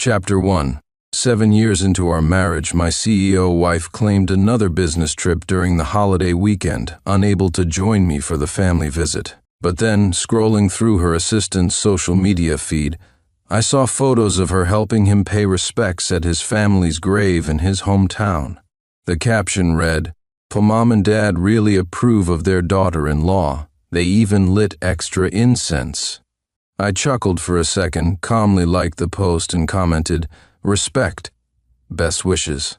Chapter 1. 7 years into our marriage, my CEO wife claimed another business trip during the holiday weekend, unable to join me for the family visit. But then, scrolling through her assistant's social media feed, I saw photos of her helping him pay respects at his family's grave in his hometown. The caption read, "Mom and Dad really approve of their daughter-in-law. They even lit extra incense." I chuckled for a second, calmly liked the post and commented, "Respect. Best wishes."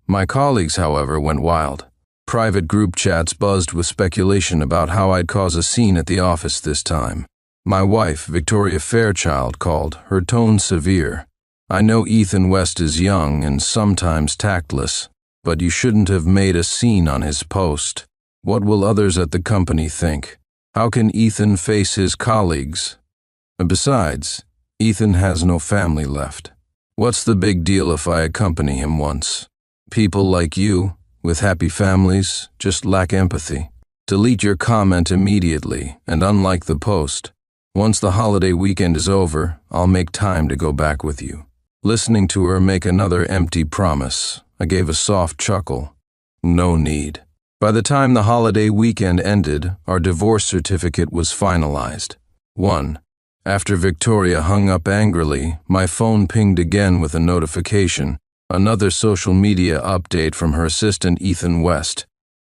My colleagues, however, went wild. Private group chats buzzed with speculation about how I'd cause a scene at the office this time. My wife, Victoria Fairchild, called, her tone severe. "I know Ethan West is young and sometimes tactless, but you shouldn't have made a scene on his post. What will others at the company think? How can Ethan face his colleagues? And besides, Ethan has no family left. What's the big deal if I accompany him once? People like you, with happy families, just lack empathy. Delete your comment immediately, and unlike the post. Once the holiday weekend is over, I'll make time to go back with you." Listening to her make another empty promise, I gave a soft chuckle. No need. By the time the holiday weekend ended, our divorce certificate was finalized. 1. After Victoria hung up angrily, my phone pinged again with a notification, another social media update from her assistant Ethan West.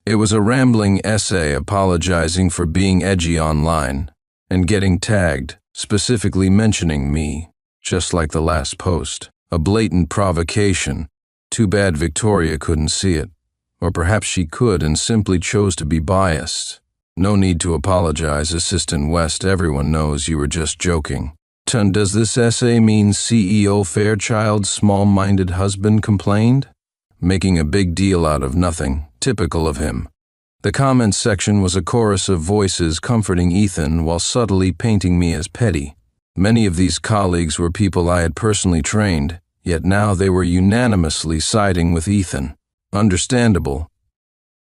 It was a rambling essay apologizing for being edgy online and getting tagged, specifically mentioning me, just like the last post. A blatant provocation. Too bad Victoria couldn't see it. Or perhaps she could and simply chose to be biased. "No need to apologize, Assistant West. Everyone knows you were just joking." Does this essay mean CEO Fairchild's small-minded husband complained? Making a big deal out of nothing, typical of him. The comments section was a chorus of voices comforting Ethan while subtly painting me as petty. Many of these colleagues were people I had personally trained, yet now they were unanimously siding with Ethan. Understandable.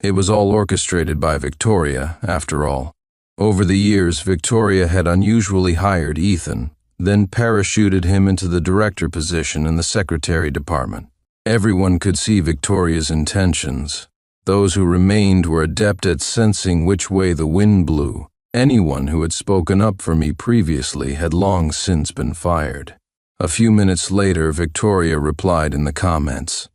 It was all orchestrated by Victoria, after all. Over the years, Victoria had unusually hired Ethan, then parachuted him into the director position in the secretary department. Everyone could see Victoria's intentions. Those who remained were adept at sensing which way the wind blew. Anyone who had spoken up for me previously had long since been fired. A few minutes later, Victoria replied in the comments,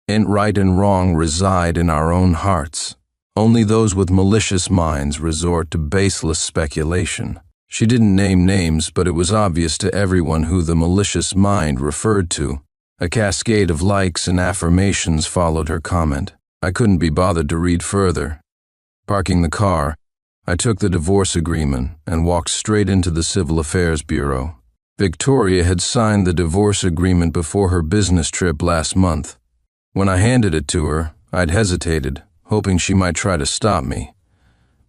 "Right and wrong reside in our own hearts. Only those with malicious minds resort to baseless speculation." She didn't name names, but it was obvious to everyone who the malicious mind referred to. A cascade of likes and affirmations followed her comment. I couldn't be bothered to read further. Parking the car, I took the divorce agreement and walked straight into the Civil Affairs Bureau. Victoria had signed the divorce agreement before her business trip last month. When I handed it to her, I'd hesitated, hoping she might try to stop me.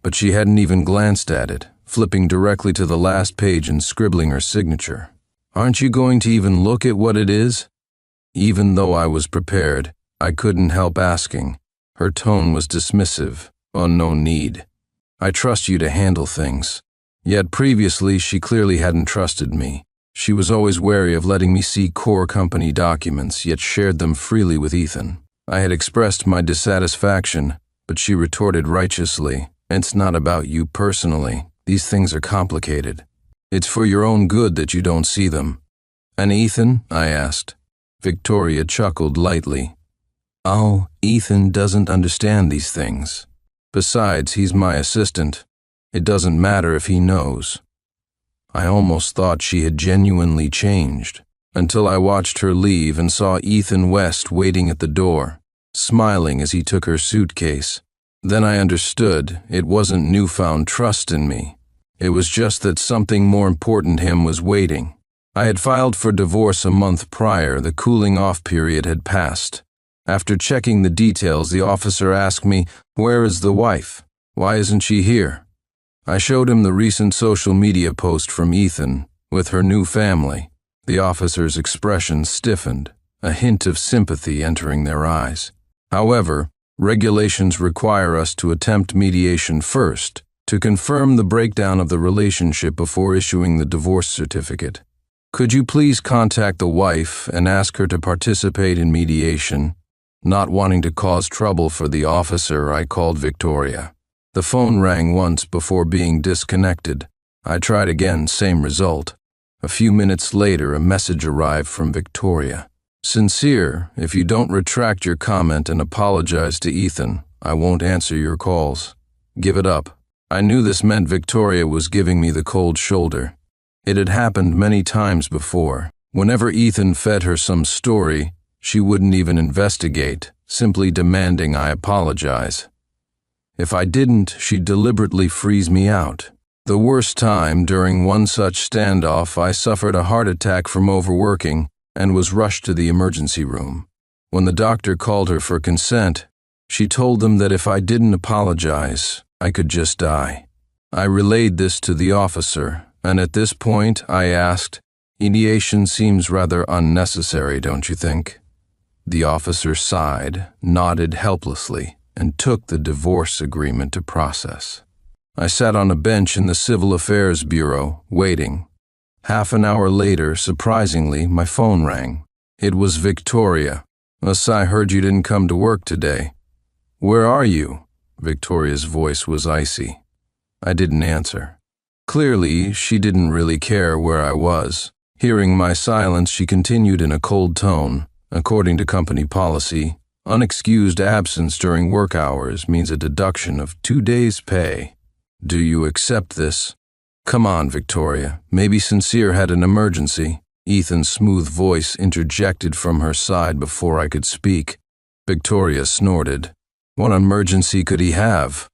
But she hadn't even glanced at it, flipping directly to the last page and scribbling her signature. "Aren't you going to even look at what it is?" Even though I was prepared, I couldn't help asking. Her tone was dismissive. "Oh, no need. I trust you to handle things." Yet previously, she clearly hadn't trusted me. She was always wary of letting me see core company documents, yet shared them freely with Ethan. I had expressed my dissatisfaction, but she retorted righteously, "It's not about you personally. These things are complicated. It's for your own good that you don't see them." "And Ethan?" I asked. Victoria chuckled lightly. "Oh, Ethan doesn't understand these things. Besides, he's my assistant. It doesn't matter if he knows." I almost thought she had genuinely changed, until I watched her leave and saw Ethan West waiting at the door, smiling as he took her suitcase. Then I understood it wasn't newfound trust in me. It was just that something more important to him was waiting. I had filed for divorce a month prior. The cooling-off period had passed. After checking the details, the officer asked me, "Where is the wife? Why isn't she here?" I showed him the recent social media post from Ethan, with her new family. The officer's expression stiffened, a hint of sympathy entering their eyes. However, regulations require us to attempt mediation first, to confirm the breakdown of the relationship before issuing the divorce certificate. Could you please contact the wife and ask her to participate in mediation? Not wanting to cause trouble for the officer, I called Victoria. The phone rang once before being disconnected. I tried again, same result. A few minutes later, a message arrived from Victoria. Sincere, if you don't retract your comment and apologize to Ethan, I won't answer your calls. Give it up. I knew this meant Victoria was giving me the cold shoulder. It had happened many times before. Whenever Ethan fed her some story, she wouldn't even investigate, simply demanding I apologize. If I didn't, she'd deliberately freeze me out. The worst time, during one such standoff, I suffered a heart attack from overworking and was rushed to the emergency room. When the doctor called her for consent, she told them that if I didn't apologize, I could just die. I relayed this to the officer, and at this point I asked, "Mediation seems rather unnecessary, don't you think?" The officer sighed, nodded helplessly, and took the divorce agreement to process. I sat on a bench in the Civil Affairs Bureau, waiting. Half an hour later, surprisingly, my phone rang. It was Victoria. "I heard you didn't come to work today." "Where are you?" Victoria's voice was icy. I didn't answer. Clearly, she didn't really care where I was. Hearing my silence, she continued in a cold tone. "According to company policy, unexcused absence during work hours means a deduction of 2 days' pay. Do you accept this?" "Come on, Victoria. Maybe Sincere had an emergency." Ethan's smooth voice interjected from her side before I could speak. Victoria snorted. What emergency could he have?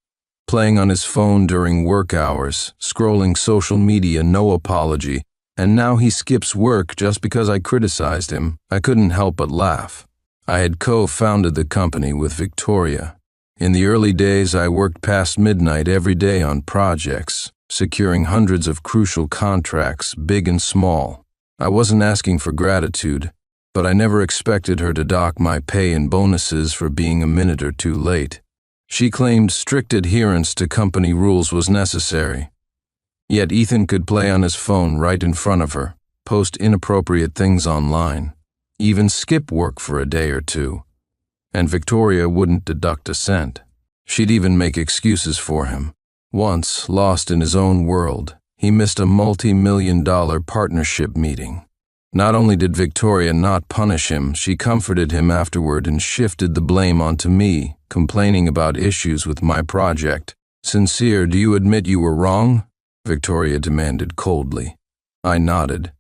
Playing on his phone during work hours, scrolling social media, no apology, and now he skips work just because I criticized him. I couldn't help but laugh. I had co-founded the company with Victoria. In the early days, I worked past midnight every day on projects, securing hundreds of crucial contracts, big and small. I wasn't asking for gratitude, but I never expected her to dock my pay and bonuses for being a minute or two late. She claimed strict adherence to company rules was necessary. Yet Ethan could play on his phone right in front of her, post inappropriate things online, even skip work for a day or two. And Victoria wouldn't deduct a cent. She'd even make excuses for him. Once, lost in his own world, he missed a multi-million-dollar partnership meeting. Not only did Victoria not punish him, she comforted him afterward and shifted the blame onto me, complaining about issues with my project. "Sincere, do you admit you were wrong?" Victoria demanded coldly. I nodded.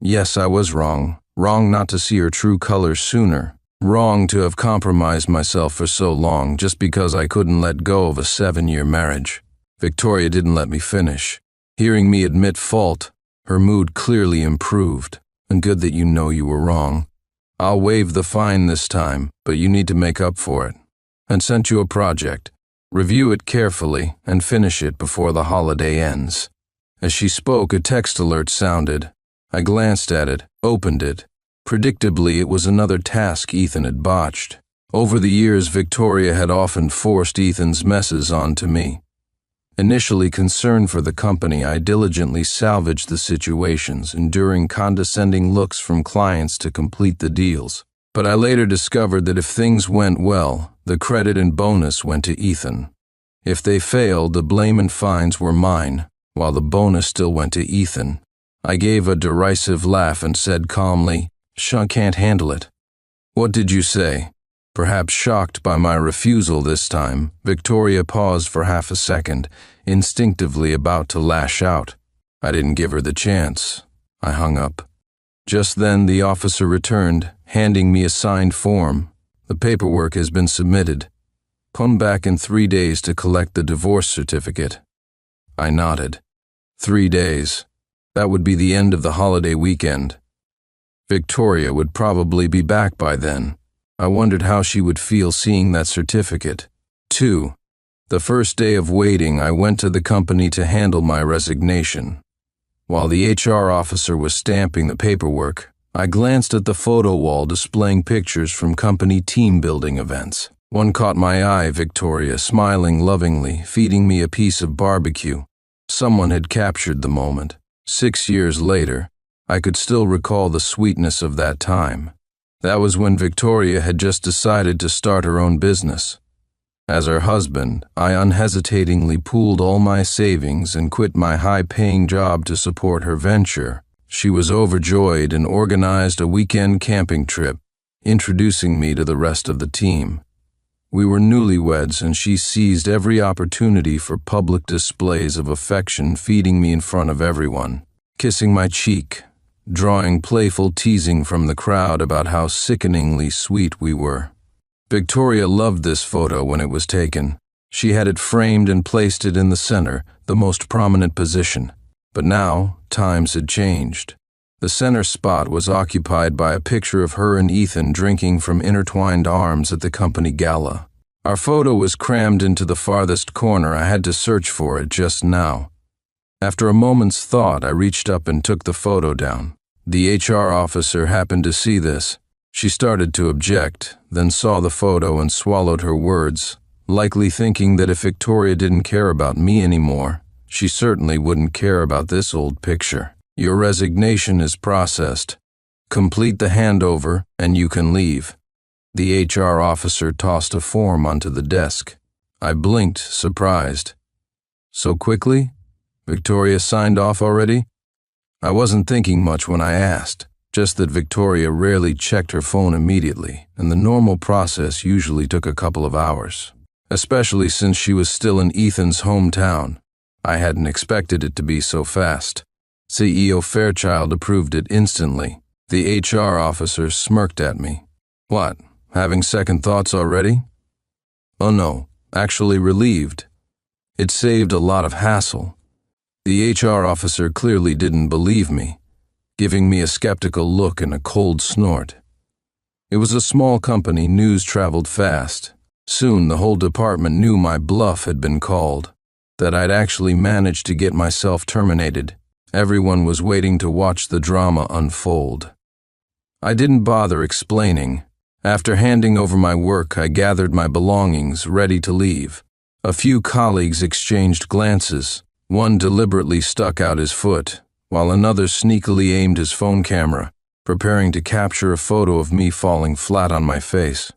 Yes, I was wrong. Wrong not to see her true colors sooner. Wrong to have compromised myself for so long just because I couldn't let go of a 7-year marriage. Victoria didn't let me finish. Hearing me admit fault, her mood clearly improved. And good that you know you were wrong. I'll waive the fine this time, but you need to make up for it. And sent you a project. Review it carefully and finish it before the holiday ends. As she spoke, a text alert sounded. I glanced at it, opened it. Predictably, it was another task Ethan had botched. Over the years, Victoria had often forced Ethan's messes onto me. Initially concerned for the company, I diligently salvaged the situations, enduring condescending looks from clients to complete the deals. But I later discovered that if things went well, the credit and bonus went to Ethan. If they failed, the blame and fines were mine, while the bonus still went to Ethan. I gave a derisive laugh and said calmly, "Sean can't handle it." "What did you say?" Perhaps shocked by my refusal this time, Victoria paused for half a second, instinctively about to lash out. I didn't give her the chance. I hung up. Just then the officer returned, handing me a signed form. "The paperwork has been submitted. Come back in 3 days to collect the divorce certificate." I nodded. 3 days. That would be the end of the holiday weekend. Victoria would probably be back by then. I wondered how she would feel seeing that certificate. 2. The first day of waiting, I went to the company to handle my resignation. While the HR officer was stamping the paperwork, I glanced at the photo wall displaying pictures from company team-building events. One caught my eye, Victoria smiling lovingly, feeding me a piece of barbecue. Someone had captured the moment. 6 years later, I could still recall the sweetness of that time. That was when Victoria had just decided to start her own business. As her husband, I unhesitatingly pooled all my savings and quit my high-paying job to support her venture. She was overjoyed and organized a weekend camping trip, introducing me to the rest of the team. We were newlyweds, and she seized every opportunity for public displays of affection, feeding me in front of everyone, kissing my cheek, drawing playful teasing from the crowd about how sickeningly sweet we were. Victoria loved this photo when it was taken. She had it framed and placed it in the center, the most prominent position. But now, times had changed. The center spot was occupied by a picture of her and Ethan drinking from intertwined arms at the company gala. Our photo was crammed into the farthest corner. I had to search for it just now. After a moment's thought, I reached up and took the photo down. The HR officer happened to see this. She started to object, then saw the photo and swallowed her words, likely thinking that if Victoria didn't care about me anymore, she certainly wouldn't care about this old picture. Your resignation is processed. Complete the handover and you can leave. The HR officer tossed a form onto the desk. I blinked, surprised. So quickly? Victoria signed off already? I wasn't thinking much when I asked, just that Victoria rarely checked her phone immediately, and the normal process usually took a couple of hours, especially since she was still in Ethan's hometown. I hadn't expected it to be so fast. CEO Fairchild approved it instantly. The HR officer smirked at me. What, having second thoughts already? Oh no, actually relieved. It saved a lot of hassle. The HR officer clearly didn't believe me, giving me a skeptical look and a cold snort. It was a small company, news traveled fast. Soon the whole department knew my bluff had been called, that I'd actually managed to get myself terminated. Everyone was waiting to watch the drama unfold. I didn't bother explaining. After handing over my work, I gathered my belongings, ready to leave. A few colleagues exchanged glances. One deliberately stuck out his foot, while another sneakily aimed his phone camera, preparing to capture a photo of me falling flat on my face.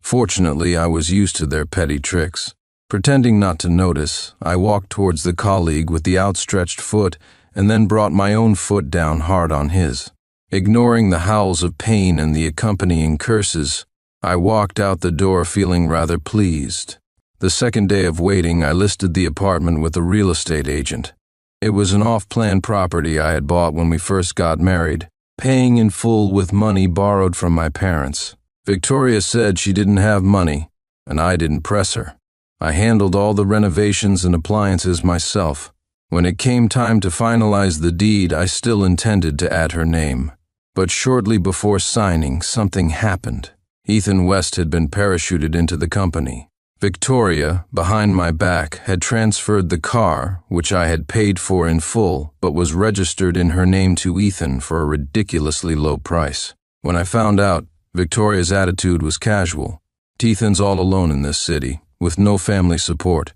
Fortunately, I was used to their petty tricks. Pretending not to notice, I walked towards the colleague with the outstretched foot and then brought my own foot down hard on his. Ignoring the howls of pain and the accompanying curses, I walked out the door feeling rather pleased. The second day of waiting, I listed the apartment with a real estate agent. It was an off-plan property I had bought when we first got married, paying in full with money borrowed from my parents. Victoria said she didn't have money, and I didn't press her. I handled all the renovations and appliances myself. When it came time to finalize the deed, I still intended to add her name. But shortly before signing, something happened. Ethan West had been parachuted into the company. Victoria, behind my back, had transferred the car, which I had paid for in full, but was registered in her name to Ethan for a ridiculously low price. When I found out, Victoria's attitude was casual. Ethan's all alone in this city, with no family support.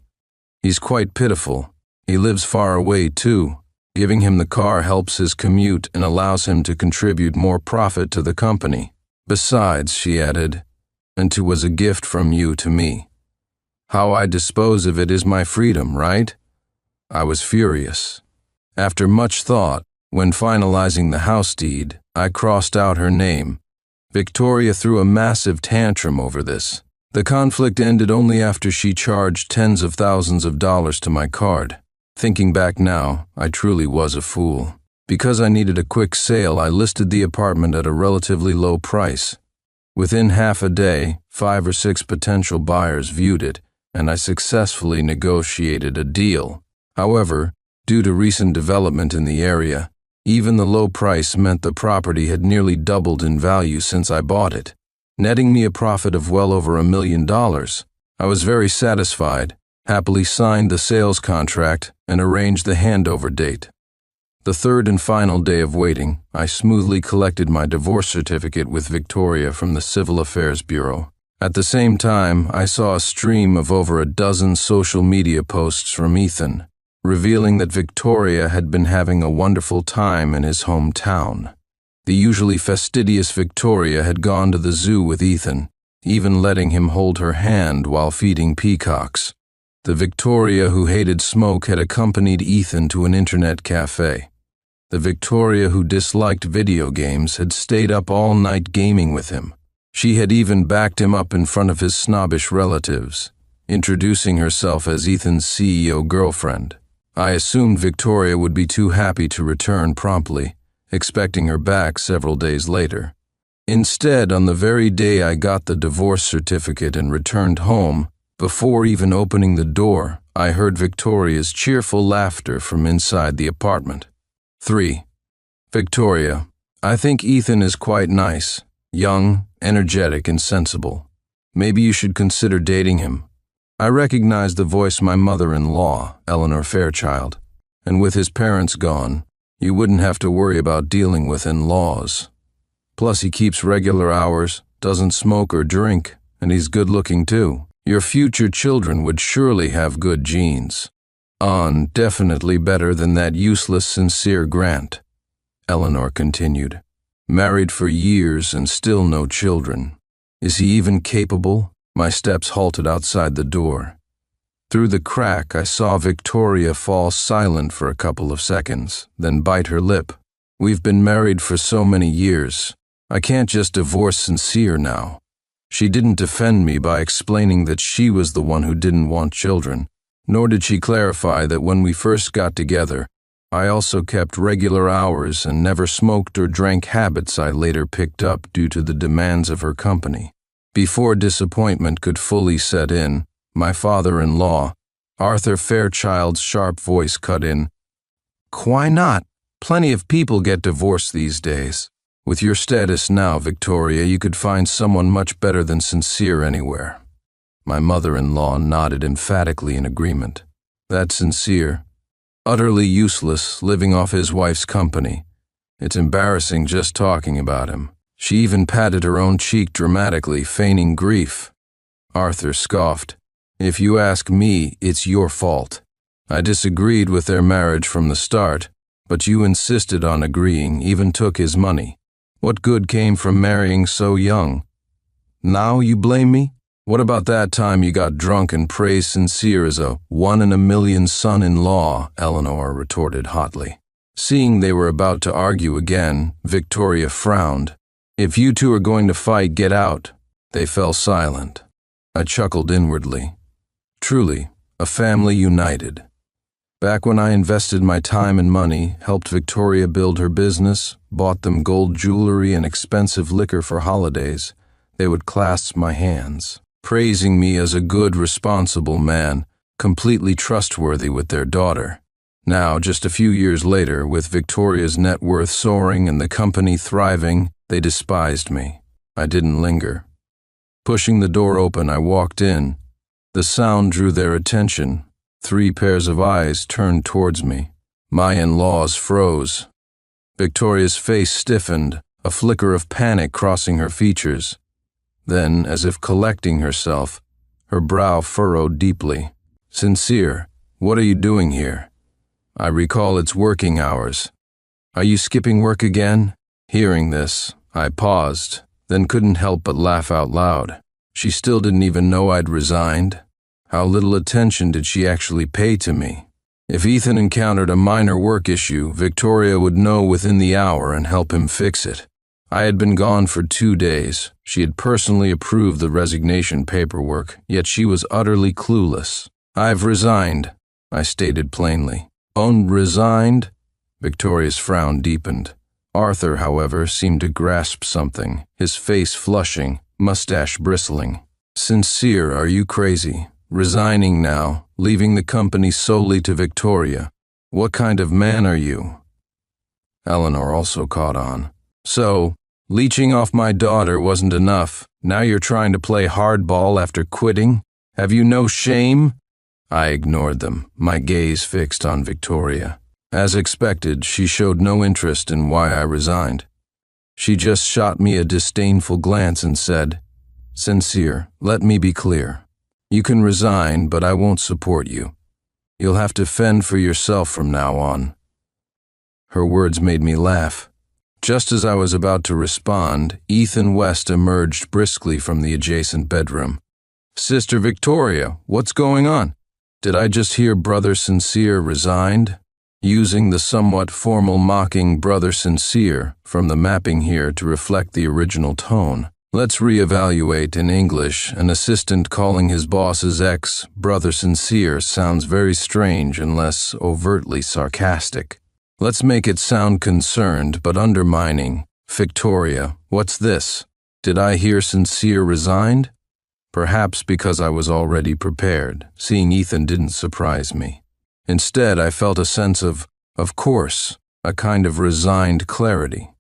He's quite pitiful. He lives far away, too. Giving him the car helps his commute and allows him to contribute more profit to the company. Besides, she added, and it was a gift from you to me. How I dispose of it is my freedom, right? I was furious. After much thought, when finalizing the house deed, I crossed out her name. Victoria threw a massive tantrum over this. The conflict ended only after she charged tens of thousands of dollars to my card. Thinking back now, I truly was a fool. Because I needed a quick sale, I listed the apartment at a relatively low price. Within half a day, 5 or 6 potential buyers viewed it, and I successfully negotiated a deal. However, due to recent development in the area, even the low price meant the property had nearly doubled in value since I bought it, netting me a profit of well over $1 million. I was very satisfied, happily signed the sales contract, and arranged the handover date. The third and final day of waiting, I smoothly collected my divorce certificate with Victoria from the Civil Affairs Bureau. At the same time, I saw a stream of over a dozen social media posts from Ethan. revealing that Victoria had been having a wonderful time in his hometown. The usually fastidious Victoria had gone to the zoo with Ethan, even letting him hold her hand while feeding peacocks. The Victoria who hated smoke had accompanied Ethan to an internet cafe. The Victoria who disliked video games had stayed up all night gaming with him. She had even backed him up in front of his snobbish relatives, introducing herself as Ethan's CEO girlfriend. I assumed Victoria would be too happy to return promptly, expecting her back several days later. Instead, on the very day I got the divorce certificate and returned home, before even opening the door, I heard Victoria's cheerful laughter from inside the apartment. 3. Victoria, I think Ethan is quite nice, young, energetic, and sensible. Maybe you should consider dating him. I recognized the voice my mother-in-law, Eleanor Fairchild, and with his parents gone, you wouldn't have to worry about dealing with in-laws. Plus he keeps regular hours, doesn't smoke or drink, and he's good-looking too. Your future children would surely have good genes. Definitely better than that useless Sincere Grant, Eleanor continued. Married for years and still no children. Is he even capable? My steps halted outside the door. Through the crack, I saw Victoria fall silent for a couple of seconds, then bite her lip. We've been married for so many years. I can't just divorce Sincere now. She didn't defend me by explaining that she was the one who didn't want children, nor did she clarify that when we first got together, I also kept regular hours and never smoked or drank, habits I later picked up due to the demands of her company. Before disappointment could fully set in, my father-in-law, Arthur Fairchild's sharp voice cut in. Why not? Plenty of people get divorced these days. With your status now, Victoria, you could find someone much better than Sincere anywhere. My mother-in-law nodded emphatically in agreement. That's Sincere. Utterly useless, living off his wife's company. It's embarrassing just talking about him. She even patted her own cheek dramatically, feigning grief. Arthur scoffed. If you ask me, it's your fault. I disagreed with their marriage from the start, but you insisted on agreeing, even took his money. What good came from marrying so young? Now you blame me? What about that time you got drunk and praised Sincere as a one-in-a-million son-in-law? Eleanor retorted hotly. Seeing they were about to argue again, Victoria frowned. If you two are going to fight, get out. They fell silent. I chuckled inwardly. Truly, a family united. Back when I invested my time and money, helped Victoria build her business, bought them gold jewelry and expensive liquor for holidays, they would clasp my hands, praising me as a good, responsible man, completely trustworthy with their daughter. Now, just a few years later, with Victoria's net worth soaring and the company thriving, they despised me. I didn't linger. Pushing the door open, I walked in. The sound drew their attention. 3 pairs of eyes turned towards me. My in-laws froze. Victoria's face stiffened, a flicker of panic crossing her features. Then, as if collecting herself, her brow furrowed deeply. Sincere, what are you doing here? I recall it's working hours. Are you skipping work again? Hearing this, I paused, then couldn't help but laugh out loud. She still didn't even know I'd resigned. How little attention did she actually pay to me? If Ethan encountered a minor work issue, Victoria would know within the hour and help him fix it. I had been gone for 2 days. She had personally approved the resignation paperwork, yet she was utterly clueless. I've resigned, I stated plainly. Resigned? Victoria's frown deepened. Arthur, however, seemed to grasp something, his face flushing, mustache bristling. Sincere, are you crazy? Resigning now, leaving the company solely to Victoria. What kind of man are you? Eleanor also caught on. So, leeching off my daughter wasn't enough. Now you're trying to play hardball after quitting? Have you no shame? I ignored them, my gaze fixed on Victoria. As expected, she showed no interest in why I resigned. She just shot me a disdainful glance and said, Sincere, let me be clear. You can resign, but I won't support you. You'll have to fend for yourself from now on." Her words made me laugh. Just as I was about to respond, Ethan West emerged briskly from the adjacent bedroom. "Sister Victoria, what's going on? Did I just hear Brother Sincere resigned?" Using the somewhat formal mocking Brother Sincere from the mapping here to reflect the original tone. Let's reevaluate in English. An assistant calling his boss's ex Brother Sincere sounds very strange unless overtly sarcastic. Let's make it sound concerned but undermining. "Victoria, what's this? Did I hear Sincere resigned?" Perhaps because I was already prepared, seeing Ethan didn't surprise me. Instead, I felt a sense of course, a kind of resigned clarity.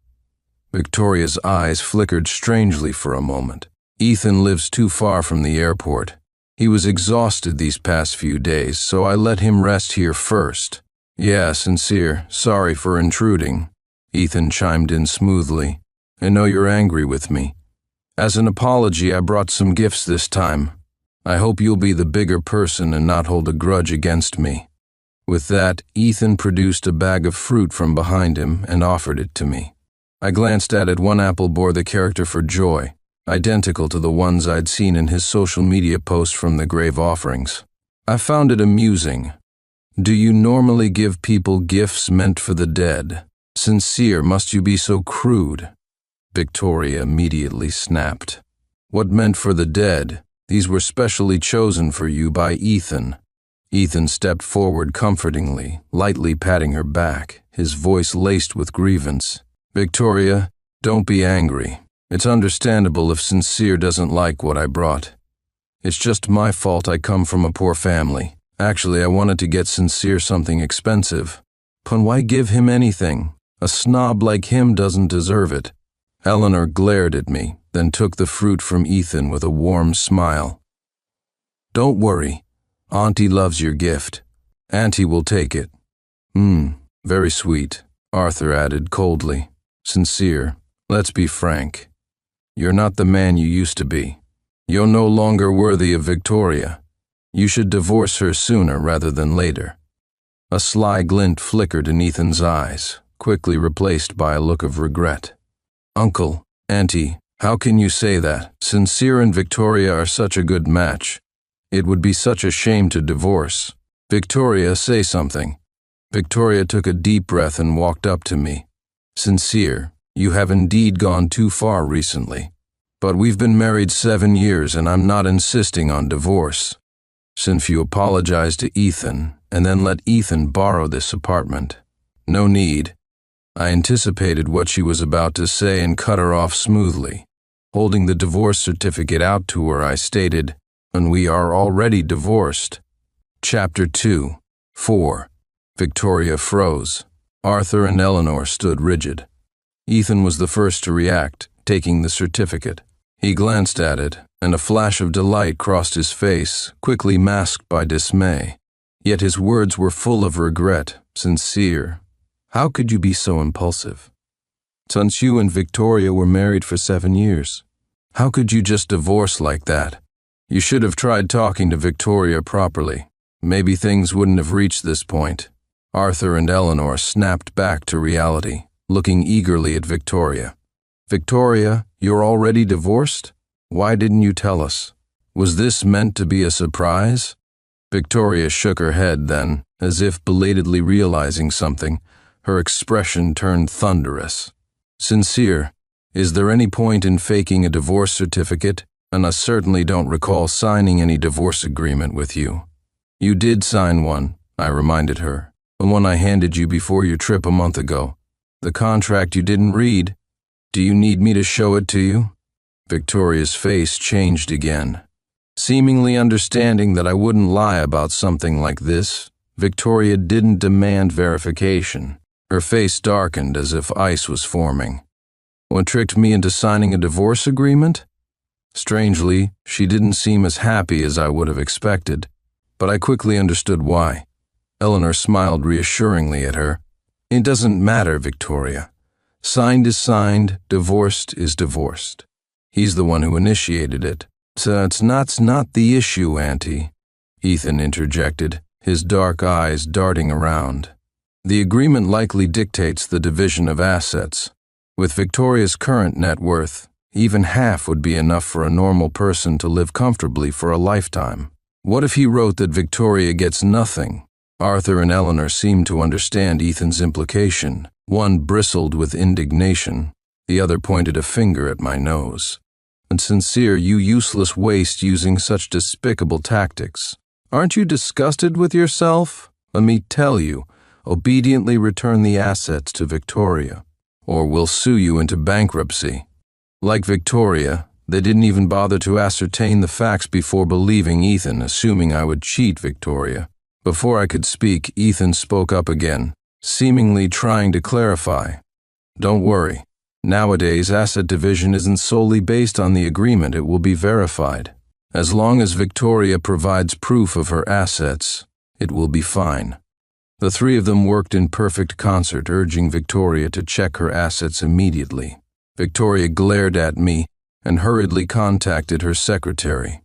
Victoria's eyes flickered strangely for a moment. Ethan lives too far from the airport. He was exhausted these past few days, so I let him rest here first. "Yeah, Sincere, sorry for intruding," Ethan chimed in smoothly. "I know you're angry with me. As an apology, I brought some gifts this time. I hope you'll be the bigger person and not hold a grudge against me." With that, Ethan produced a bag of fruit from behind him and offered it to me. I glanced at it. One apple bore the character for joy, identical to the ones I'd seen in his social media post from the grave offerings. I found it amusing. "Do you normally give people gifts meant for the dead? Sincere, must you be so crude?" Victoria immediately snapped. "What meant for the dead? These were specially chosen for you by Ethan." Ethan stepped forward comfortingly, lightly patting her back, his voice laced with grievance. "Victoria, don't be angry. It's understandable if Sincere doesn't like what I brought. It's just my fault. I come from a poor family. Actually, I wanted to get Sincere something expensive. But why give him anything? A snob like him doesn't deserve it." Eleanor glared at me, then took the fruit from Ethan with a warm smile. "Don't worry. Auntie loves your gift. Auntie will take it." Very sweet," Arthur added coldly. "Sincere, let's be frank. You're not the man you used to be. You're no longer worthy of Victoria. You should divorce her sooner rather than later." A sly glint flickered in Ethan's eyes, quickly replaced by a look of regret. "Uncle, Auntie, how can you say that? Sincere and Victoria are such a good match. It would be such a shame to divorce. Victoria, say something." Victoria took a deep breath and walked up to me. "Sincere, you have indeed gone too far recently. But we've been married 7 years and I'm not insisting on divorce. Since you apologize to Ethan and then let Ethan borrow this apartment. No need." I anticipated what she was about to say and cut her off smoothly. Holding the divorce certificate out to her, I stated, "And we are already divorced." Chapter 2. 4. Victoria froze. Arthur and Eleanor stood rigid. Ethan was the first to react, taking the certificate. He glanced at it, and a flash of delight crossed his face, quickly masked by dismay. Yet his words were full of regret. "Sincere, how could you be so impulsive? Since you and Victoria were married for 7 years, how could you just divorce like that? You should have tried talking to Victoria properly. Maybe things wouldn't have reached this point." Arthur and Eleanor snapped back to reality, looking eagerly at Victoria. "Victoria, you're already divorced? Why didn't you tell us? Was this meant to be a surprise?" Victoria shook her head then, as if belatedly realizing something, her expression turned thunderous. "Sincere, is there any point in faking a divorce certificate? And I certainly don't recall signing any divorce agreement with you." "You did sign one," I reminded her. "The one I handed you before your trip a month ago. The contract you didn't read. Do you need me to show it to you?" Victoria's face changed again. Seemingly understanding that I wouldn't lie about something like this, Victoria didn't demand verification. Her face darkened as if ice was forming. "What tricked me into signing a divorce agreement?" Strangely, she didn't seem as happy as I would have expected, but I quickly understood why. Eleanor smiled reassuringly at her. "It doesn't matter, Victoria. Signed is signed, divorced is divorced. He's the one who initiated it. So it's not the issue, Auntie," Ethan interjected, his dark eyes darting around. The agreement likely dictates the division of assets. With Victoria's current net worth, even half would be enough for a normal person to live comfortably for a lifetime. What if he wrote that Victoria gets nothing? Arthur and Eleanor seemed to understand Ethan's implication. One bristled with indignation. The other pointed a finger at my nose. "And Sincere, you useless waste using such despicable tactics. Aren't you disgusted with yourself? Let me tell you, obediently return the assets to Victoria, or we'll sue you into bankruptcy." Like Victoria, they didn't even bother to ascertain the facts before believing Ethan, assuming I would cheat Victoria. Before I could speak, Ethan spoke up again, seemingly trying to clarify. "Don't worry. Nowadays, asset division isn't solely based on the agreement, it will be verified. As long as Victoria provides proof of her assets, it will be fine." The three of them worked in perfect concert, urging Victoria to check her assets immediately. Victoria glared at me and hurriedly contacted her secretary.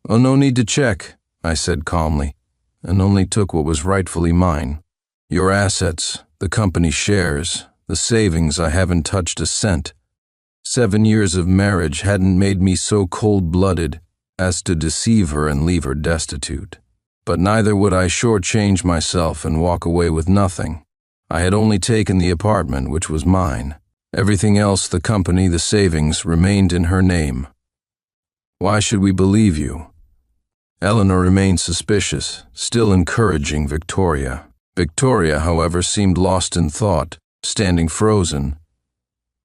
"Oh, no need to check," I said calmly, and only took what was rightfully mine. "Your assets, the company shares, the savings, I haven't touched a cent. 7 years of marriage hadn't made me so cold-blooded as to deceive her and leave her destitute. But neither would I shortchange myself and walk away with nothing. I had only taken the apartment, which was mine. Everything else, the company, the savings, remained in her name." "Why should we believe you?" Eleanor remained suspicious, still encouraging Victoria. Victoria, however, seemed lost in thought, standing frozen.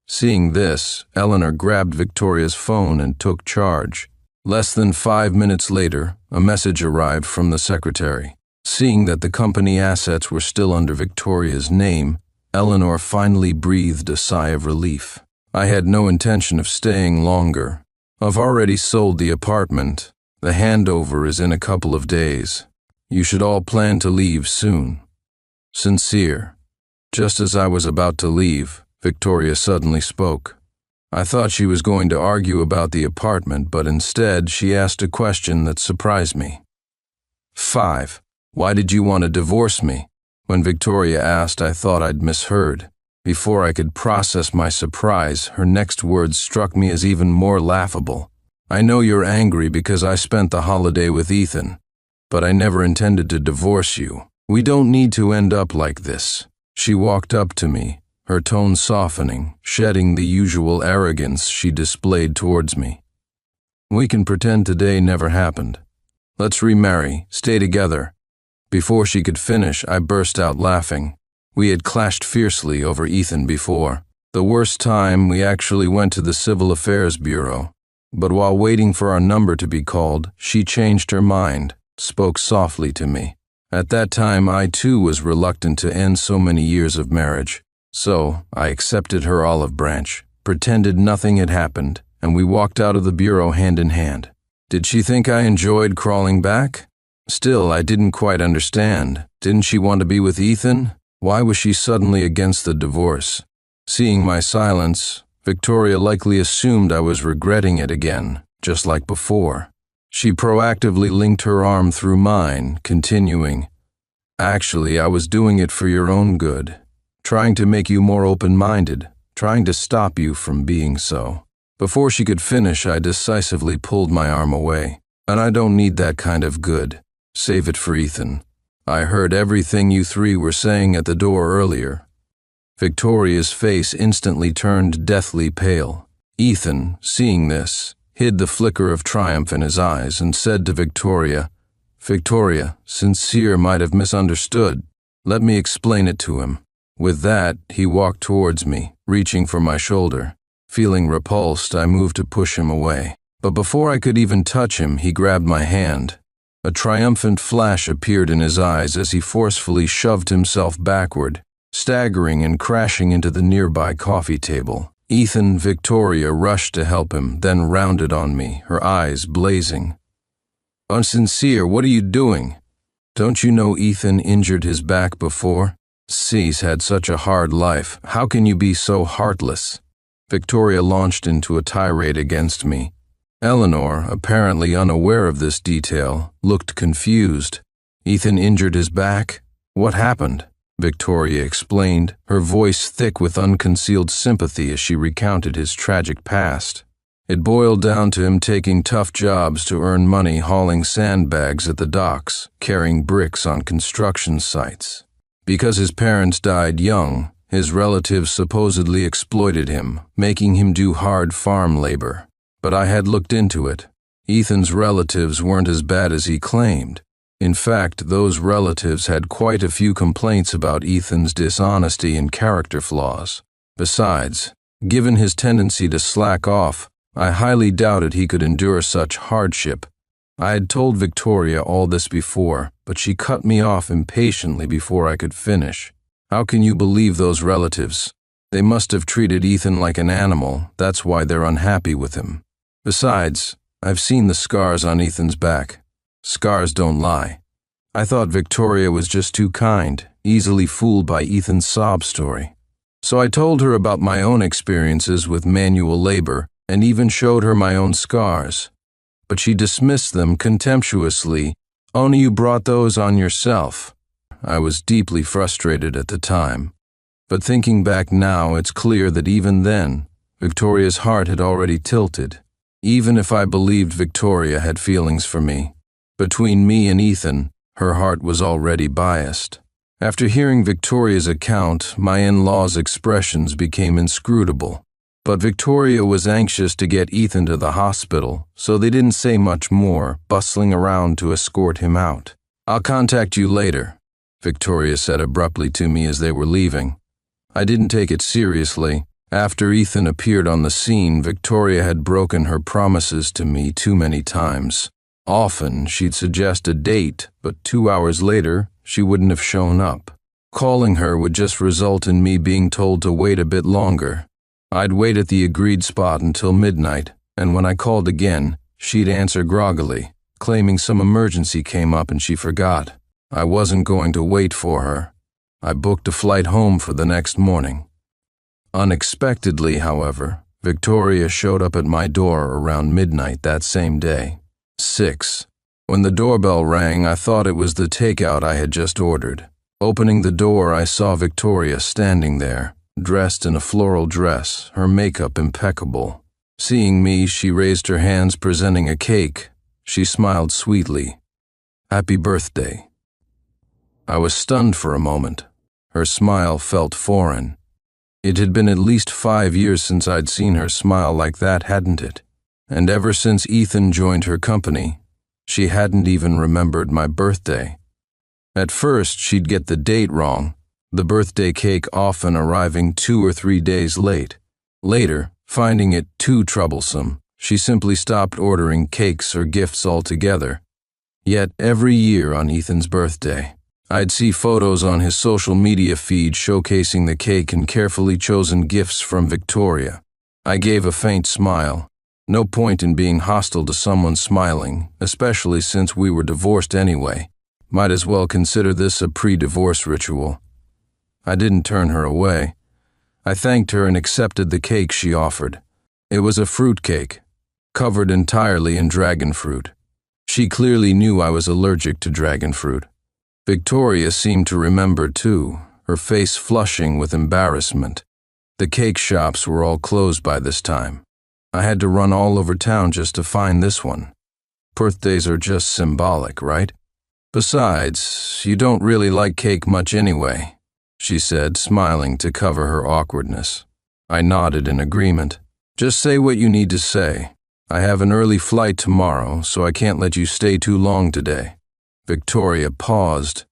Seeing this, Eleanor grabbed Victoria's phone and took charge. Less than 5 minutes later, a message arrived from the secretary. Seeing that the company assets were still under Victoria's name, Eleanor finally breathed a sigh of relief. "I had no intention of staying longer. I've already sold the apartment. The handover is in a couple of days. You should all plan to leave soon. Sincere." Just as I was about to leave, Victoria suddenly spoke. I thought she was going to argue about the apartment, but instead she asked a question that surprised me. 5. Why did you want to divorce me? When Victoria asked, I thought I'd misheard. Before I could process my surprise, her next words struck me as even more laughable. "I know you're angry because I spent the holiday with Ethan, but I never intended to divorce you. We don't need to end up like this." She walked up to me, her tone softening, shedding the usual arrogance she displayed towards me. "We can pretend today never happened. Let's remarry, stay together." Before she could finish, I burst out laughing. We had clashed fiercely over Ethan before. The worst time, we actually went to the Civil Affairs Bureau. But while waiting for our number to be called, she changed her mind, spoke softly to me. At that time, I too was reluctant to end so many years of marriage. So, I accepted her olive branch, pretended nothing had happened, and we walked out of the bureau hand in hand. Did she think I enjoyed crawling back? Still, I didn't quite understand. Didn't she want to be with Ethan? Why was she suddenly against the divorce? Seeing my silence, Victoria likely assumed I was regretting it again, just like before. She proactively linked her arm through mine, continuing, "Actually, I was doing it for your own good, trying to make you more open-minded, trying to stop you from being so." Before she could finish, I decisively pulled my arm away. "And I don't need that kind of good. Save it for Ethan. I heard everything you three were saying at the door earlier." Victoria's face instantly turned deathly pale. Ethan, seeing this, hid the flicker of triumph in his eyes and said to Victoria, "Victoria, Sincere might have misunderstood. Let me explain it to him." With that, he walked towards me, reaching for my shoulder. Feeling repulsed, I moved to push him away. But before I could even touch him, he grabbed my hand. A triumphant flash appeared in his eyes as he forcefully shoved himself backward, staggering and crashing into the nearby coffee table. Ethan, Victoria rushed to help him, then rounded on me, her eyes blazing. "Unsincere, what are you doing? Don't you know Ethan injured his back before? He's had such a hard life. How can you be so heartless?" Victoria launched into a tirade against me. Eleanor, apparently unaware of this detail, looked confused. Ethan injured his back? What happened? Victoria explained, her voice thick with unconcealed sympathy as she recounted his tragic past. It boiled down to him taking tough jobs to earn money hauling sandbags at the docks, carrying bricks on construction sites. Because his parents died young, his relatives supposedly exploited him, making him do hard farm labor. But I had looked into it. Ethan's relatives weren't as bad as he claimed. In fact, those relatives had quite a few complaints about Ethan's dishonesty and character flaws. Besides, given his tendency to slack off, I highly doubted he could endure such hardship. I had told Victoria all this before, but she cut me off impatiently before I could finish. How can you believe those relatives? They must have treated Ethan like an animal, that's why they're unhappy with him. Besides, I've seen the scars on Ethan's back. Scars don't lie. I thought Victoria was just too kind, easily fooled by Ethan's sob story. So I told her about my own experiences with manual labor and even showed her my own scars. But she dismissed them contemptuously. Only you brought those on yourself. I was deeply frustrated at the time. But thinking back now, it's clear that even then, Victoria's heart had already tilted. Even if I believed Victoria had feelings for me, between me and Ethan, her heart was already biased. After hearing Victoria's account, my in-laws' expressions became inscrutable. But Victoria was anxious to get Ethan to the hospital, so they didn't say much more, bustling around to escort him out. "I'll contact you later," Victoria said abruptly to me as they were leaving. I didn't take it seriously. After Ethan appeared on the scene, Victoria had broken her promises to me too many times. Often, she'd suggest a date, but 2 hours later, she wouldn't have shown up. Calling her would just result in me being told to wait a bit longer. I'd wait at the agreed spot until midnight, and when I called again, she'd answer groggily, claiming some emergency came up and she forgot. I wasn't going to wait for her. I booked a flight home for the next morning. Unexpectedly, however, Victoria showed up at my door around midnight that same day. 6. When the doorbell rang, I thought it was the takeout I had just ordered. Opening the door, I saw Victoria standing there, dressed in a floral dress, her makeup impeccable. Seeing me, she raised her hands presenting a cake. She smiled sweetly. "Happy birthday." I was stunned for a moment. Her smile felt foreign. It had been at least 5 years since I'd seen her smile like that, hadn't it? And ever since Ethan joined her company, she hadn't even remembered my birthday. At first, she'd get the date wrong, the birthday cake often arriving 2 or 3 days late. Later, finding it too troublesome, she simply stopped ordering cakes or gifts altogether. Yet every year on Ethan's birthday, I'd see photos on his social media feed showcasing the cake and carefully chosen gifts from Victoria. I gave a faint smile. No point in being hostile to someone smiling, especially since we were divorced anyway. Might as well consider this a pre-divorce ritual. I didn't turn her away. I thanked her and accepted the cake she offered. It was a fruit cake, covered entirely in dragon fruit. She clearly knew I was allergic to dragon fruit. Victoria seemed to remember too, her face flushing with embarrassment. The cake shops were all closed by this time. I had to run all over town just to find this one. Birthdays are just symbolic, right? Besides, you don't really like cake much anyway, she said, smiling to cover her awkwardness. I nodded in agreement. Just say what you need to say. I have an early flight tomorrow, so I can't let you stay too long today. Victoria paused.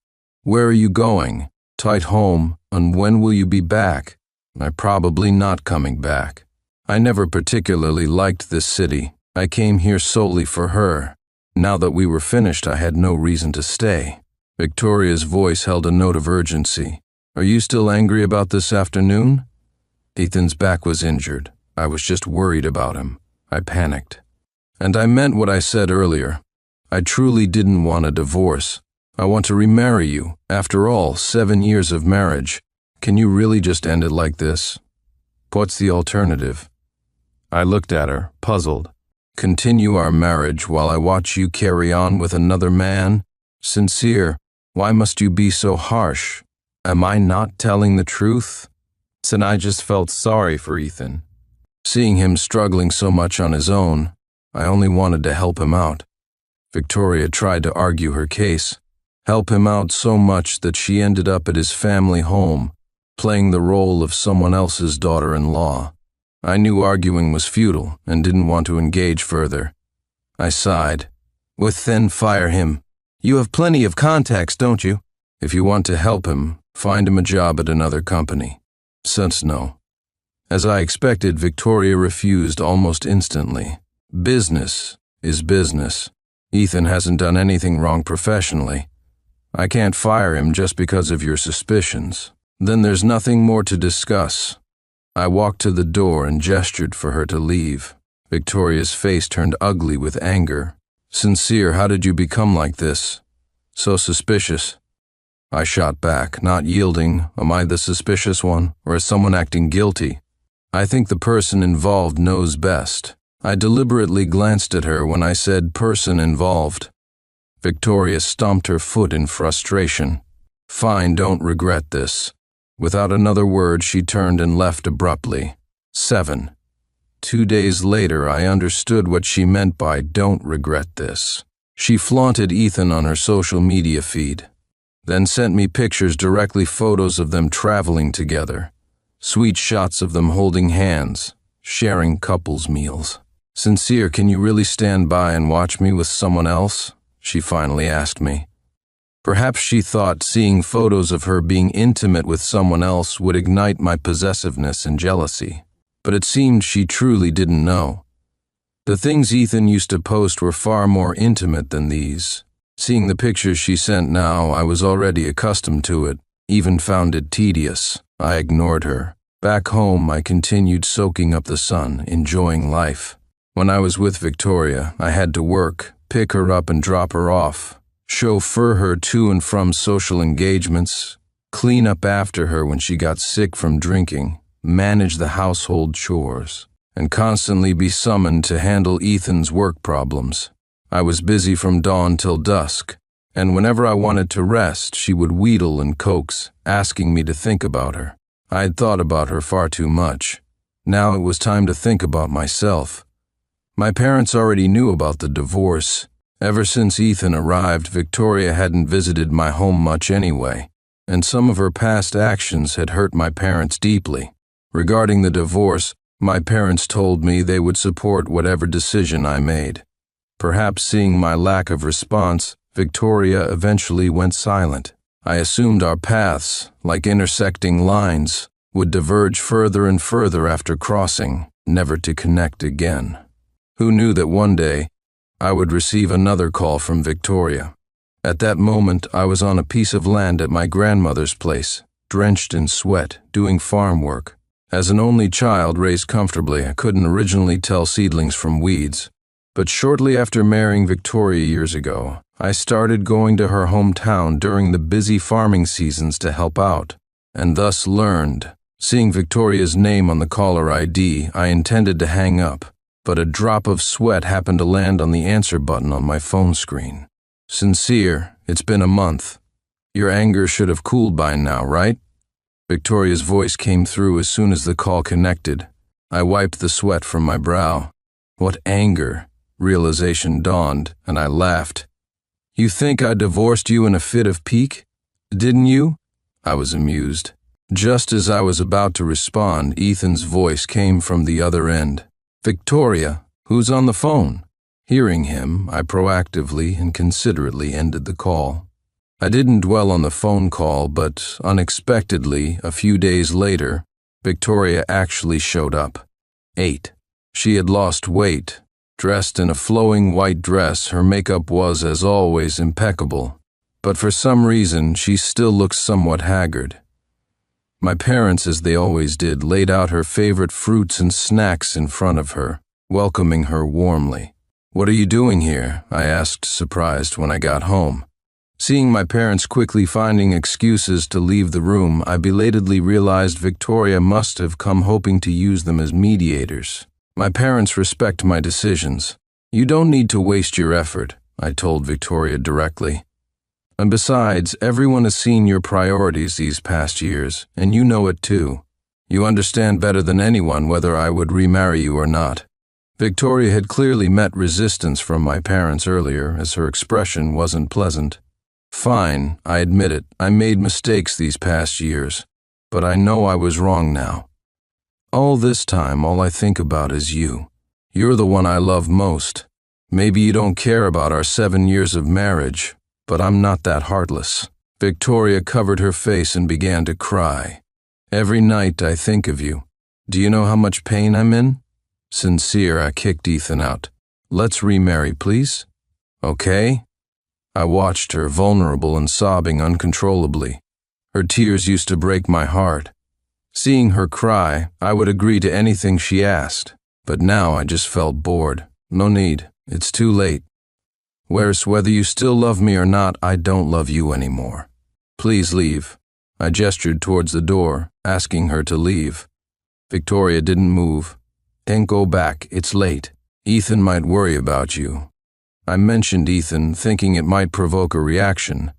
Where are you going? Tight home, and when will you be back? I'm probably not coming back. I never particularly liked this city. I came here solely for her. Now that we were finished, I had no reason to stay. Victoria's voice held a note of urgency. Are you still angry about this afternoon? Ethan's back was injured. I was just worried about him. I panicked. And I meant what I said earlier. I truly didn't want a divorce. I want to remarry you. After all, 7 years of marriage. Can you really just end it like this? What's the alternative? I looked at her, puzzled. Continue our marriage while I watch you carry on with another man? Sincere, Why must you be so harsh? Am I not telling the truth? And I just felt sorry for Ethan. Seeing him struggling so much on his own, I only wanted to help him out. Victoria tried to argue her case, help him out so much that she ended up at his family home, playing the role of someone else's daughter-in-law. I knew arguing was futile and didn't want to engage further. I sighed. Well, then fire him. You have plenty of contacts, don't you? If you want to help him, find him a job at another company. Since no. As I expected, Victoria refused almost instantly. Business is business. Ethan hasn't done anything wrong professionally. I can't fire him just because of your suspicions. Then there's nothing more to discuss. I walked to the door and gestured for her to leave. Victoria's face turned ugly with anger. Sincere, how did you become like this? So suspicious. I shot back, not yielding. Am I the suspicious one, or is someone acting guilty? I think the person involved knows best. I deliberately glanced at her when I said person involved. Victoria stomped her foot in frustration. Fine, don't regret this. Without another word, she turned and left abruptly. 7. 2 days later, I understood what she meant by don't regret this. She flaunted Ethan on her social media feed, then sent me pictures, directly photos of them traveling together, sweet shots of them holding hands, sharing couples meals. Sincere, can you really stand by and watch me with someone else? She finally asked me. Perhaps she thought seeing photos of her being intimate with someone else would ignite my possessiveness and jealousy. But it seemed she truly didn't know. The things Ethan used to post were far more intimate than these. Seeing the pictures she sent now, I was already accustomed to it, even found it tedious. I ignored her. Back home, I continued soaking up the sun, enjoying life. When I was with Victoria, I had to work, pick her up and drop her off, chauffeur her to and from social engagements, clean up after her when she got sick from drinking, manage the household chores, and constantly be summoned to handle Ethan's work problems. I was busy from dawn till dusk, and whenever I wanted to rest, she would wheedle and coax, asking me to think about her. I had thought about her far too much. Now it was time to think about myself. My parents already knew about the divorce. Ever since Ethan arrived, Victoria hadn't visited my home much anyway, and some of her past actions had hurt my parents deeply. Regarding the divorce, my parents told me they would support whatever decision I made. Perhaps seeing my lack of response, Victoria eventually went silent. I assumed our paths, like intersecting lines, would diverge further and further after crossing, never to connect again. Who knew that one day I would receive another call from Victoria? At that moment, I was on a piece of land at my grandmother's place, drenched in sweat, doing farm work. As an only child raised comfortably, I couldn't originally tell seedlings from weeds. But shortly after marrying Victoria years ago, I started going to her hometown during the busy farming seasons to help out, and thus learned. Seeing Victoria's name on the caller ID, I intended to hang up, but a drop of sweat happened to land on the answer button on my phone screen. Sincere, it's been a month. Your anger should have cooled by now, right? Victoria's voice came through as soon as the call connected. I wiped the sweat from my brow. What anger! Realization dawned, and I laughed. You think I divorced you in a fit of pique? Didn't you? I was amused. Just as I was about to respond, Ethan's voice came from the other end. Victoria, who's on the phone? Hearing him, I proactively and considerately ended the call. I didn't dwell on the phone call, but unexpectedly, a few days later, Victoria actually showed up. 8. She had lost weight. Dressed in a flowing white dress, her makeup was, as always, impeccable. But for some reason, she still looked somewhat haggard. My parents, as they always did, laid out her favorite fruits and snacks in front of her, welcoming her warmly. What are you doing here? I asked, surprised, when I got home. Seeing my parents quickly finding excuses to leave the room, I belatedly realized Victoria must have come hoping to use them as mediators. My parents respect my decisions. You don't need to waste your effort, I told Victoria directly. And besides, everyone has seen your priorities these past years, and you know it too. You understand better than anyone whether I would remarry you or not. Victoria had clearly met resistance from my parents earlier, as her expression wasn't pleasant. Fine, I admit it, I made mistakes these past years, but I know I was wrong now. All this time, all I think about is you. You're the one I love most. Maybe you don't care about our 7 years of marriage, but I'm not that heartless. Victoria covered her face and began to cry. Every night I think of you. Do you know how much pain I'm in? Sincere, I kicked Ethan out. Let's remarry, please. Okay? I watched her, vulnerable and sobbing uncontrollably. Her tears used to break my heart. Seeing her cry, I would agree to anything she asked, but now I just felt bored. No need, it's too late. Whether you still love me or not, I don't love you anymore. Please leave. I gestured towards the door, asking her to leave. Victoria didn't move. Don't go back, it's late. Ethan might worry about you. I mentioned Ethan, thinking it might provoke a reaction.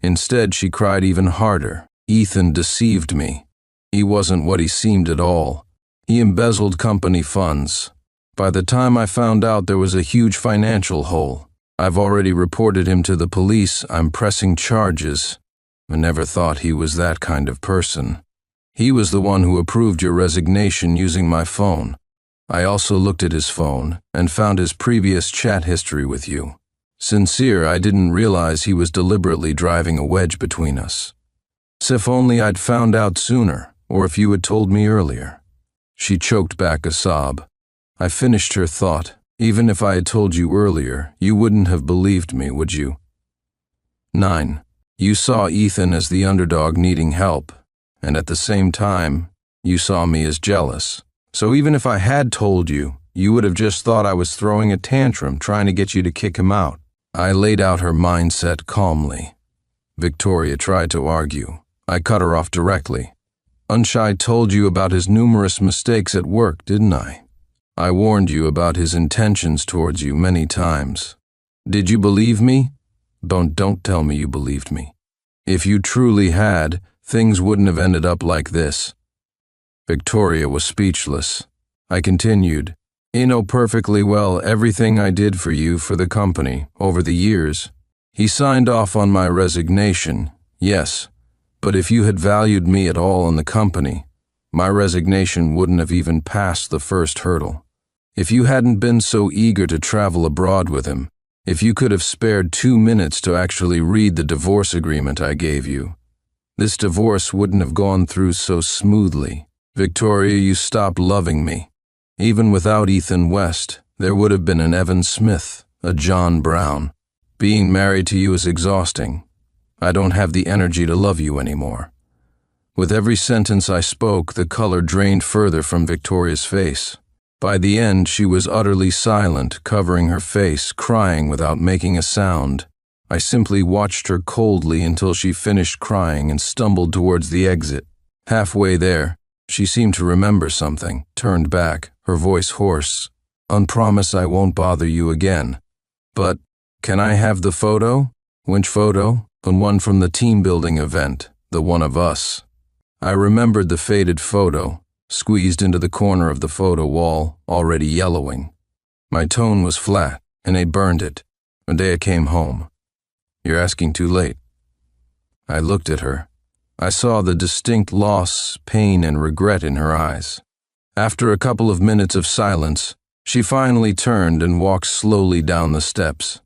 Instead, she cried even harder. Ethan deceived me. He wasn't what he seemed at all. He embezzled company funds. By the time I found out there was a huge financial hole, I've already reported him to the police. I'm pressing charges. I never thought he was that kind of person. He was the one who approved your resignation using my phone. I also looked at his phone and found his previous chat history with you. Sincere, I didn't realize he was deliberately driving a wedge between us. If only I'd found out sooner, or if you had told me earlier. She choked back a sob. I finished her thought. Even if I had told you earlier, you wouldn't have believed me, would you? 9. You saw Ethan as the underdog needing help, and at the same time, you saw me as jealous. So even if I had told you, you would have just thought I was throwing a tantrum trying to get you to kick him out. I laid out her mindset calmly. Victoria tried to argue. I cut her off directly. Unshy told you about his numerous mistakes at work, didn't I? I warned you about his intentions towards you many times. Did you believe me? Don't tell me you believed me. If you truly had, things wouldn't have ended up like this. Victoria was speechless. I continued, You know perfectly well everything I did for you for the company over the years. He signed off on my resignation, yes, but if you had valued me at all in the company, my resignation wouldn't have even passed the first hurdle. If you hadn't been so eager to travel abroad with him, if you could have spared 2 minutes to actually read the divorce agreement I gave you, this divorce wouldn't have gone through so smoothly. Victoria, you stopped loving me. Even without Ethan West, there would have been an Evan Smith, a John Brown. Being married to you is exhausting. I don't have the energy to love you anymore. With every sentence I spoke, the color drained further from Victoria's face. By the end, she was utterly silent, covering her face, crying without making a sound. I simply watched her coldly until she finished crying and stumbled towards the exit. Halfway there, she seemed to remember something, turned back, her voice hoarse. Promise I won't bother you again. But, can I have the photo? Which photo? The one from the team building event, the one of us. I remembered the faded photo, squeezed into the corner of the photo wall, already yellowing. My tone was flat, and I burned it. The day I came home. You're asking too late. I looked at her. I saw the distinct loss, pain, and regret in her eyes. After a couple of minutes of silence, she finally turned and walked slowly down the steps.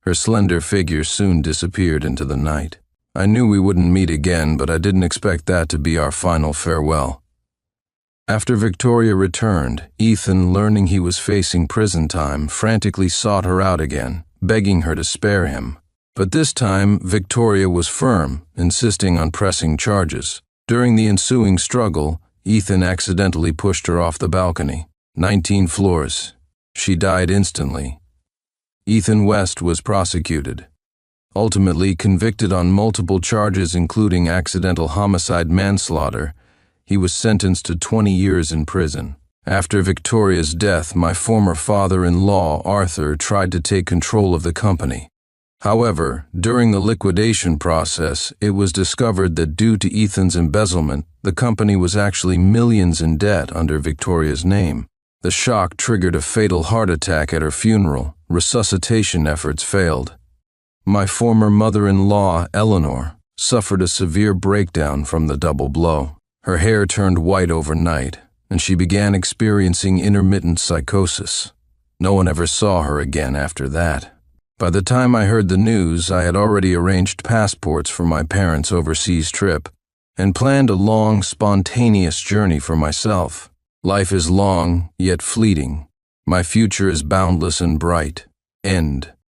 Her slender figure soon disappeared into the night. I knew we wouldn't meet again, but I didn't expect that to be our final farewell. After Victoria returned, Ethan, learning he was facing prison time, frantically sought her out again, begging her to spare him. But this time, Victoria was firm, insisting on pressing charges. During the ensuing struggle, Ethan accidentally pushed her off the balcony. 19 floors. She died instantly. Ethan West was prosecuted. Ultimately convicted on multiple charges including accidental homicide manslaughter, he was sentenced to 20 years in prison. After Victoria's death, my former father-in-law, Arthur, tried to take control of the company. However, during the liquidation process, it was discovered that due to Ethan's embezzlement, the company was actually millions in debt under Victoria's name. The shock triggered a fatal heart attack at her funeral. Resuscitation efforts failed. My former mother-in-law, Eleanor, suffered a severe breakdown from the double blow. Her hair turned white overnight, and she began experiencing intermittent psychosis. No one ever saw her again after that. By the time I heard the news, I had already arranged passports for my parents' overseas trip and planned a long, spontaneous journey for myself. Life is long, yet fleeting. My future is boundless and bright. End.